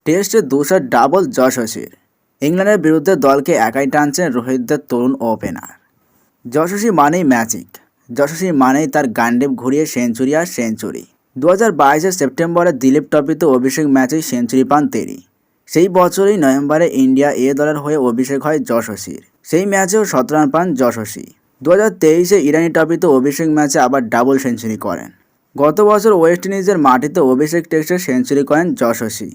টেস্টে 200 ডাবল যশস্বীর। ইংল্যান্ডের বিরুদ্ধে দলকে একাই টানছেন রোহিতদের তরুণ ওপেনার। যশস্বী মানেই ম্যাজিক, যশস্বী মানেই তার গান্ডেপ ঘুরিয়ে সেঞ্চুরি আর সেঞ্চুরি। 2022 সেপ্টেম্বরে দিলীপ ট্রফিতে অভিষেক ম্যাচেই সেঞ্চুরি পান তিনি। সেই বছরই নভেম্বরে ইন্ডিয়া এ দলের হয়ে অভিষেক হয় যশস্বীর। সেই ম্যাচেও 17 রান পান যশস্বী। 2023 ইরানি ট্রফিতে অভিষেক ম্যাচে আবার ডাবল সেঞ্চুরি করেন। গত বছর ওয়েস্ট ইন্ডিজের মাটিতে অভিষেক টেস্টে সেঞ্চুরি করেন যশস্বী।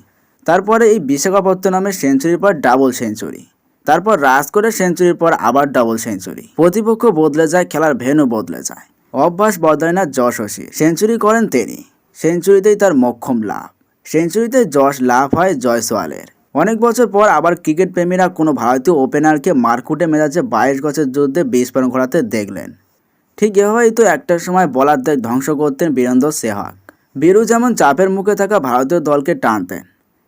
তারপরে এই বিশাখাপত্তনমে সেঞ্চুরির পর ডাবল সেঞ্চুরি, তারপর রাজকোটের সেঞ্চুরির পর আবার ডাবল সেঞ্চুরি। প্রতিপক্ষ বদলে যায়, খেলার ভেন্যু বদলে যায়, অভ্যাস বদলায় না যশস্বী। সেঞ্চুরি করেন তিনি, সেঞ্চুরিতেই তার মোক্ষম লাভ। সেঞ্চুরিতে যশ লাভ হয় জয়সওয়ালের। অনেক বছর পর আবার ক্রিকেট প্রেমীরা কোনো ভারতীয় ওপেনারকে মারকুটে মেজাজে 22 গজের যুদ্ধে বিস্ফোরণ ঘটাতে দেখলেন। ঠিক এভাবেই তো একটা সময় বোলারদের ধ্বংস করতেন বীরেন্দ্র সেহওয়াগ। বীরু যেমন চাপের মুখে থাকা ভারতীয় দলকে টানতেন,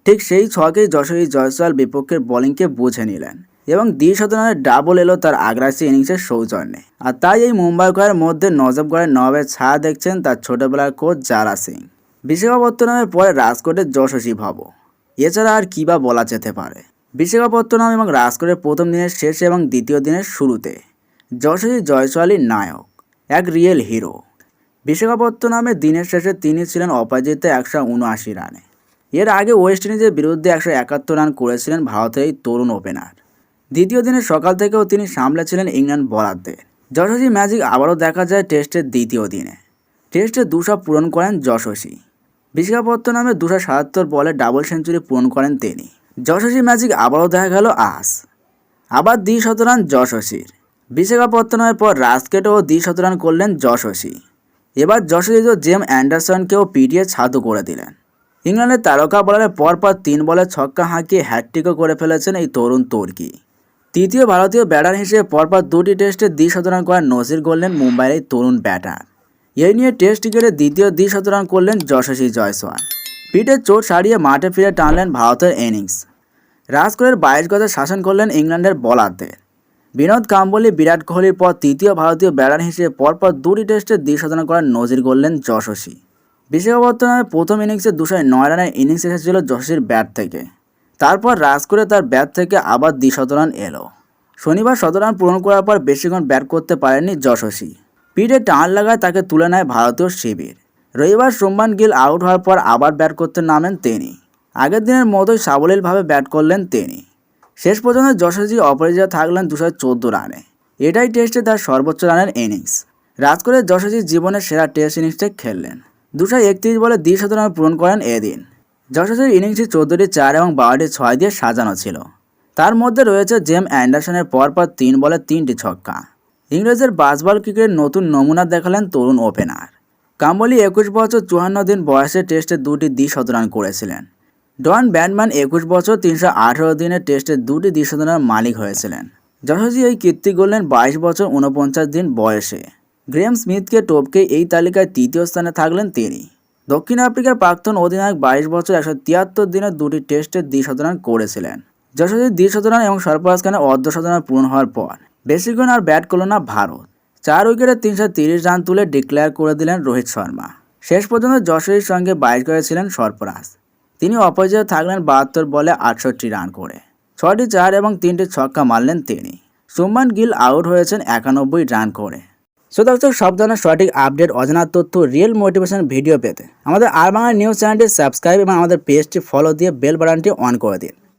ঠিক সেই ছকেই যশস্বী জয়সওয়াল বিপক্ষের বোলিংকে বুঝে নিলেন এবং 200 রানের ডাবল এলো তার আগ্রাসী ইনিংসের সৌজন্যে। আর তাই এই মুম্বাইকরের মধ্যে নজবগড়ের নবাবের ছায়া দেখছেন তার ছোটবেলার কোচ জারা সিং। বিশাখাপত্তনমের পরে রাজকোটের যশস্বী ভাব, এছাড়া আর কী বা বলা যেতে পারে। বিশাখাপত্তনম এবং রাজকোটের প্রথম দিনের শেষে এবং দ্বিতীয় দিনের শুরুতে যশস্বী জয়সওয়ালই নায়ক, এক রিয়েল হিরো। বিশাখাপত্তনমের দিনের শেষে তিনি ছিলেন অপরাজিত 179 রানে। এর আগে ওয়েস্ট ইন্ডিজের বিরুদ্ধে 171 রান করেছিলেন ভারতের এই তরুণ ওপেনার। দ্বিতীয় দিনের সকাল থেকেও তিনি সামলেছিলেন ইংল্যান্ড বোলারদের। যশস্বী ম্যাজিক আবারও দেখা যায় টেস্টের দ্বিতীয় দিনে। টেস্টে 200 পূরণ করেন যশস্বী। বিশাখাপত্তনমে 277 বলে ডাবল সেঞ্চুরি পূরণ করেন তিনি। যশস্বী ম্যাজিক আবারও দেখা গেল আজ। আবার 200 রান যশস্বীর। বিশাখাপত্তনমের পর রাজকোটেও 200 রান করলেন যশস্বী। এবার যশস্বী তো জেম অ্যান্ডারসনকেও পিটিয়ে ছাতু করে দিলেন। ইংল্যান্ডের তারকা বোলারের পরপর 3 বলে ছক্কা হাঁকিয়ে হ্যাটট্রিকও করে ফেলেছেন এই তরুণ তুর্কি। তৃতীয় ভারতীয় ব্যাটার হিসেবে পরপর 2টি টেস্টে 200 রান করার নজির গড়লেন মুম্বাইয়ের এই তরুণ ব্যাটার। এই নিয়ে টেস্ট ক্রিকেটে দ্বিতীয় 200 রান করলেন যশস্বী জয়সওয়াল। পিঠের চোট সারিয়ে মাঠে ফিরে টানলেন ভারতের ইনিংস। রাজকোটের 22 গজে শাসন করলেন ইংল্যান্ডের বোলারদের। বিনোদ কাম্বলি, বিরাট কোহলির পর তৃতীয় ভারতীয় ব্যাটার হিসেবে পরপর 2টি টেস্টে 200 রান করার নজির গড়লেন যশস্বী। বিশাখাপত্তনমে প্রথম ইনিংসে 209 রানের ইনিংস এসেছিল যশস্বীর ব্যাট থেকে। তারপর রাজকোটে তার ব্যাট থেকে আবার 200 রান এলো। শনিবার 17 রান পূরণ করার পর বেশিক্ষণ ব্যাট করতে পারেননি যশস্বী। পিঠে টান লাগায় তাকে তুলে নেয় ভারতীয় শিবির। রবিবার শুভমান গিল আউট হওয়ার পর আবার ব্যাট করতে নামেন তিনি। আগের দিনের মতোই সাবলীলভাবে ব্যাট করলেন তিনি। শেষ পর্যন্ত যশস্বী অপরাজিত থাকলেন 214 রানে। এটাই টেস্টে তার সর্বোচ্চ রানের ইনিংস। রাজকোটের যশস্বী জীবনের সেরা টেস্ট ইনিংসটা খেললেন। 231 বলে 200 রান পূরণ করেন এদিন। যশস্বীর ইনিংসটি 14টি 4 এবং 12টি 6 দিয়ে সাজানো ছিল। তার মধ্যে রয়েছে জেম অ্যান্ডারসনের পরপর 3 বলে 3টি ছক্কা। ইংরেজের বাসবল ক্রিকেটের নতুন নমুনা দেখালেন তরুণ ওপেনার। কাম্বলি 21 বছর 54 দিন বয়সে টেস্টে 2টি 200 রান করেছিলেন। ডন ব্র্যাডম্যান 21 বছর 318 দিনে টেস্টে 2টি 200 রানের মালিক হয়েছিলেন। যশস্বী এই কীর্তি গড়লেন 22 বছর 49 দিন বয়সে। গ্রেম স্মিথকে টপকে এই তালিকায় তৃতীয় স্থানে থাকলেন তিনি। দক্ষিণ আফ্রিকার প্রাক্তন অধিনায়ক 22 বছর 173 দিনে 2টি টেস্টে 200 রান করেছিলেন। যশস্বী 200 রান এবং সরফরাজ খানের অর্ধশত রান পূরণ হওয়ার পর বেশিক্ষণ আর ব্যাট করল না ভারত। 4 উইকেটে 330 রান তুলে ডিক্লেয়ার করে দিলেন রোহিত শর্মা। শেষ পর্যন্ত যশস্বীর সঙ্গে 22 করেছিলেন সরফরাজ। তিনি অপরাজিত থাকলেন 72 বলে 68 রান করে। 6টি 4 এবং 3টি ছক্কা মারলেন তিনি। শুভমান গিল আউট হয়েছেন 91 রান করে। সো দর্শক, সব ধরনের সঠিক আপডেট, অজানা তথ্য, রিয়েল মোটিভেশন ভিডিও পেতে আমাদের আর বাংলা নিউজ চ্যানেলটি সাবস্ক্রাইব এবং আমাদের পেজটি ফলো দিয়ে বেল বাটনটি অন করে দিন।